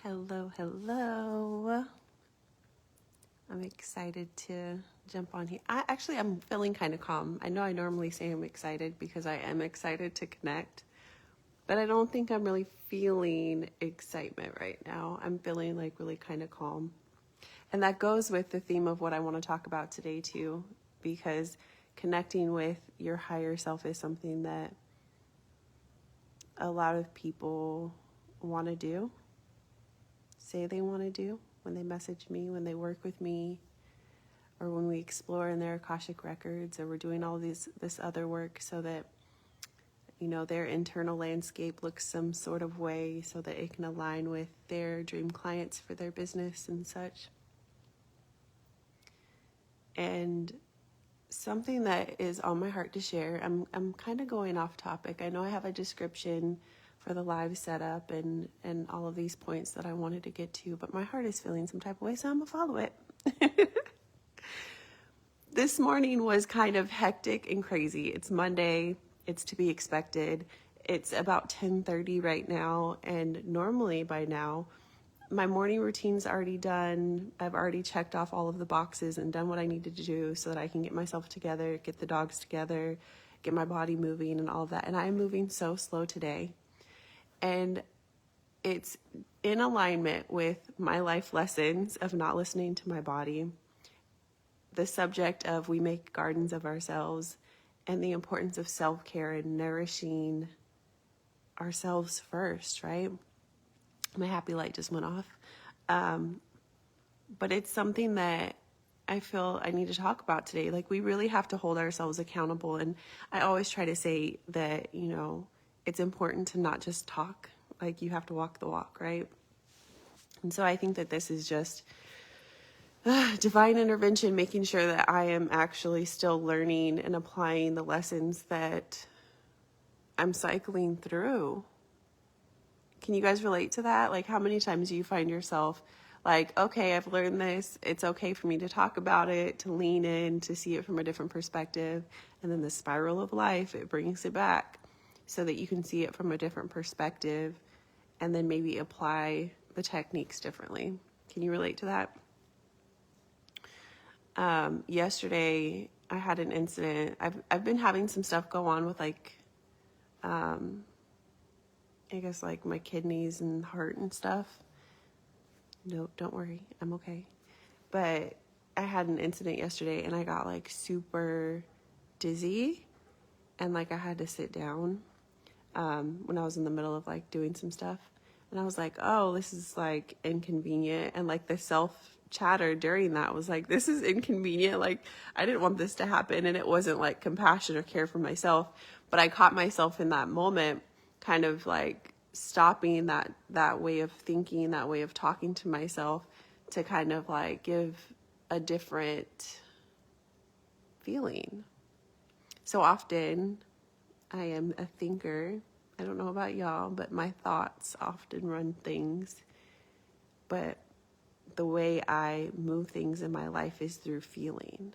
Hello, hello. I'm excited to jump on here. I'm feeling kind of calm. I know I normally say I'm excited because I am excited to connect, but I don't think I'm really feeling excitement right now. I'm feeling like really kind of calm. And that goes with the theme of what I want to talk about today too, because connecting with your higher self is something that a lot of people want to do, say they want to do when they message me, when they work with me, or when we explore in their Akashic records, or we're doing all this other work so that, their internal landscape looks some sort of way so that it can align with their dream clients for their business and such. And something that is on my heart to share, I'm kind of going off topic. I know I have a description for the live setup and all of these points that I wanted to get to, but my heart is feeling some type of way, so I'm gonna follow it. This morning was kind of hectic and crazy. It's Monday. It's to be expected. It's about 10:30 right now, and normally by now, my morning routine's already done. I've already checked off all of the boxes and done what I needed to do so that I can get myself together, get the dogs together, get my body moving and all of that. And I am moving so slow today. And it's in alignment with my life lessons of not listening to my body, the subject of we make gardens of ourselves, and the importance of self-care and nourishing ourselves first, right? My happy light just went off. But it's something that I feel I need to talk about today. Like, we really have to hold ourselves accountable. And I always try to say that, it's important to not just talk. Like, you have to walk the walk, right? And so I think that this is just divine intervention, making sure that I am actually still learning and applying the lessons that I'm cycling through. Can you guys relate to that? Like, how many times do you find yourself like, okay, I've learned this. It's okay for me to talk about it, to lean in, to see it from a different perspective. And then the spiral of life, it brings it back so that you can see it from a different perspective and then maybe apply the techniques differently. Can you relate to that? Yesterday, I had an incident. I've been having some stuff go on with I guess like my kidneys and heart and stuff. No, don't worry. I'm okay. But I had an incident yesterday and I got like super dizzy and like I had to sit down when I was in the middle of like doing some stuff. And I was like, oh, this is like inconvenient. And like the self chatter during that was like, this is inconvenient. Like, I didn't want this to happen. And it wasn't like compassion or care for myself. But I caught myself in that moment kind of like stopping that way of thinking, that way of talking to myself, to kind of like give a different feeling. So often I am a thinker. I don't know about y'all, but my thoughts often run things. But the way I move things in my life is through feeling.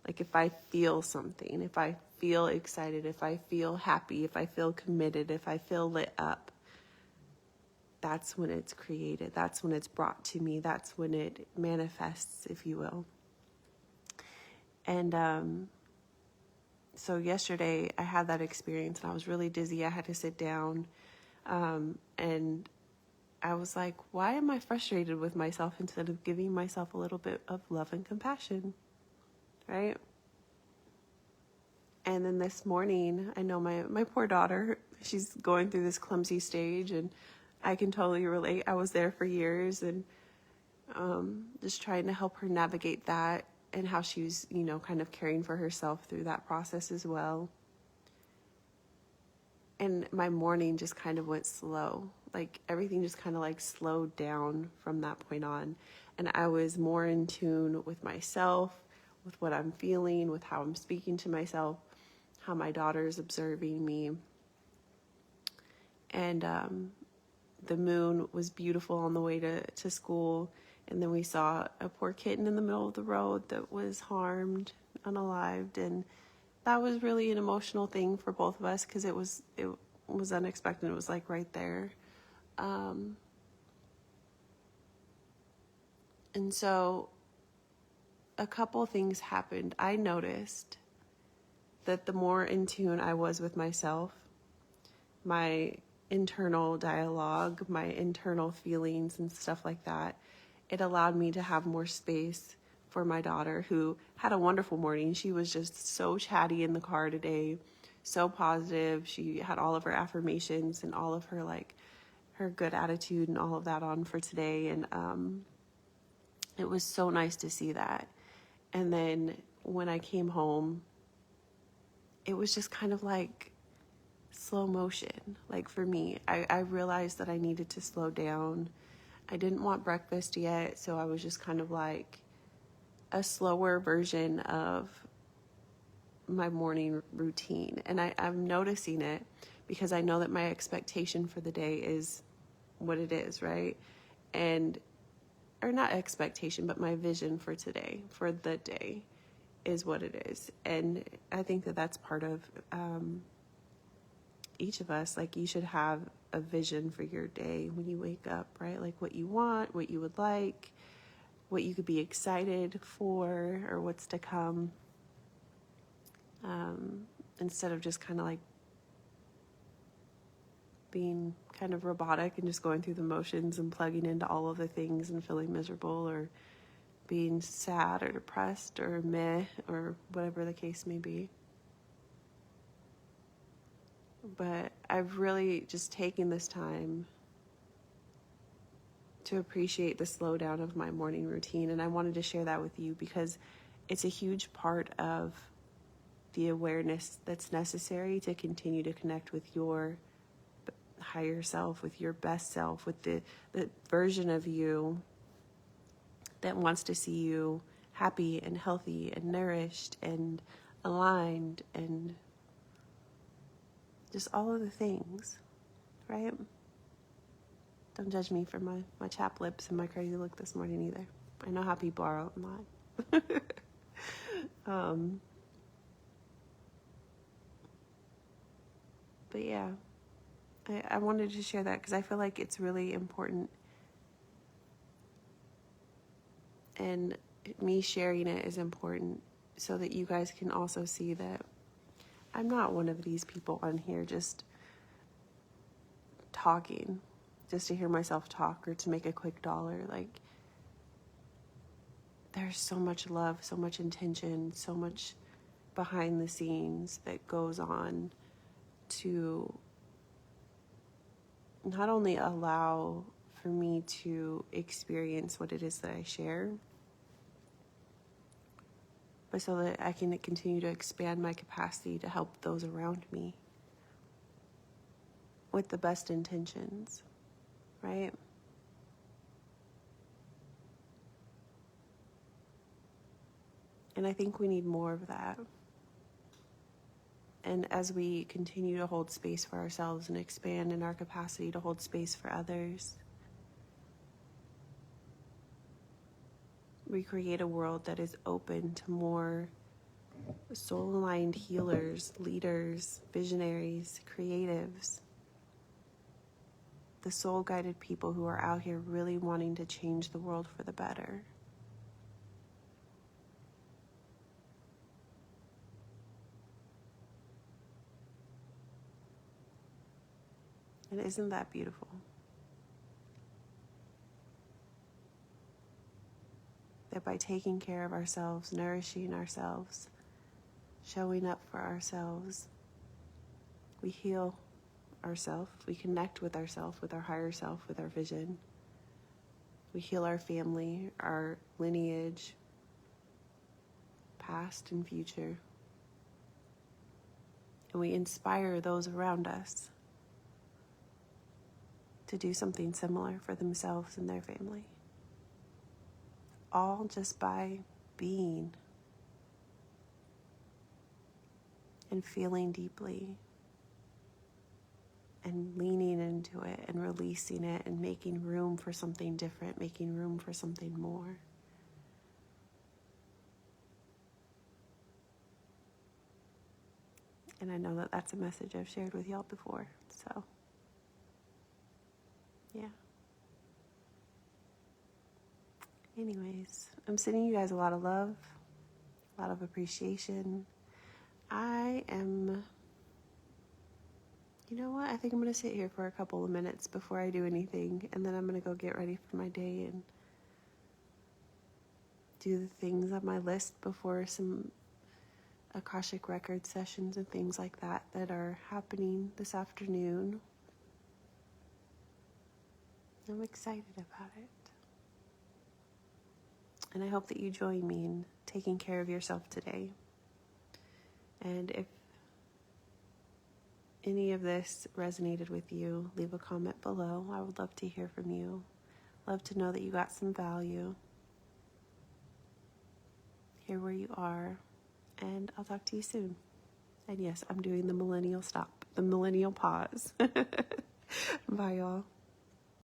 Like, if I feel something, if I feel excited, if I feel happy, if I feel committed, if I feel lit up, that's when it's created. That's when it's brought to me. That's when it manifests, if you will. And so yesterday I had that experience and I was really dizzy. I had to sit down. And I was like, why am I frustrated with myself instead of giving myself a little bit of love and compassion? Right? And then this morning, I know my poor daughter, she's going through this clumsy stage, and I can totally relate. I was there for years, and just trying to help her navigate that, and how she was, kind of caring for herself through that process as well. And my morning just kind of went slow. Like, everything just kind of like slowed down from that point on. And I was more in tune with myself, with what I'm feeling, with how I'm speaking to myself, how my daughter's observing me. And the moon was beautiful on the way to school. And then we saw a poor kitten in the middle of the road that was harmed, unalived. And that was really an emotional thing for both of us because it was unexpected. It was like right there. And so a couple things happened. I noticed that the more in tune I was with myself, my internal dialogue, my internal feelings and stuff like that, it allowed me to have more space for my daughter, who had a wonderful morning. She was just so chatty in the car today, so positive. She had all of her affirmations and all of her her good attitude and all of that on for today. And it was so nice to see that. And then when I came home, it was just kind of like slow motion. Like for me, I realized that I needed to slow down. I didn't want breakfast yet, so I was just kind of like a slower version of my morning routine. And I'm noticing it because I know that my expectation for the day is what it is, right? Or not expectation, but my vision for today, for the day, is what it is. And I think that that's part of each of us. Like, you should have a vision for your day when you wake up, right? Like what you want, what you would like, what you could be excited for, or what's to come. Instead of just kind of like being kind of robotic and just going through the motions and plugging into all of the things and feeling miserable or being sad or depressed or meh or whatever the case may be. But I've really just taken this time to appreciate the slowdown of my morning routine, and I wanted to share that with you because it's a huge part of the awareness that's necessary to continue to connect with your higher self, with your best self, with the version of you that wants to see you happy and healthy and nourished and aligned and just all of the things, right? Don't judge me for my chapped lips and my crazy look this morning either. I know how people are online. But yeah, I wanted to share that because I feel like it's really important. And me sharing it is important so that you guys can also see that I'm not one of these people on here just talking, just to hear myself talk or to make a quick dollar. Like, there's so much love, so much intention, so much behind the scenes that goes on to not only allow for me to experience what it is that I share, but so that I can continue to expand my capacity to help those around me with the best intentions, right? And I think we need more of that. And as we continue to hold space for ourselves and expand in our capacity to hold space for others, we create a world that is open to more soul-aligned healers, leaders, visionaries, creatives, the soul-guided people who are out here really wanting to change the world for the better. And isn't that beautiful? That by taking care of ourselves, nourishing ourselves, showing up for ourselves, we heal ourselves, we connect with ourselves, with our higher self, with our vision. We heal our family, our lineage, past and future. And we inspire those around us to do something similar for themselves and their family. All just by being and feeling deeply and leaning into it and releasing it and making room for something different, making room for something more. And I know that that's a message I've shared with y'all before, so yeah. Anyways, I'm sending you guys a lot of love, a lot of appreciation. You know what? I think I'm going to sit here for a couple of minutes before I do anything, and then I'm going to go get ready for my day and do the things on my list before some Akashic record sessions and things like that are happening this afternoon. I'm excited about it. And I hope that you join me in taking care of yourself today. And if any of this resonated with you, leave a comment below. I would love to hear from you. Love to know that you got some value. Here where you are. And I'll talk to you soon. And yes, I'm doing the millennial stop, the millennial pause. Bye, y'all.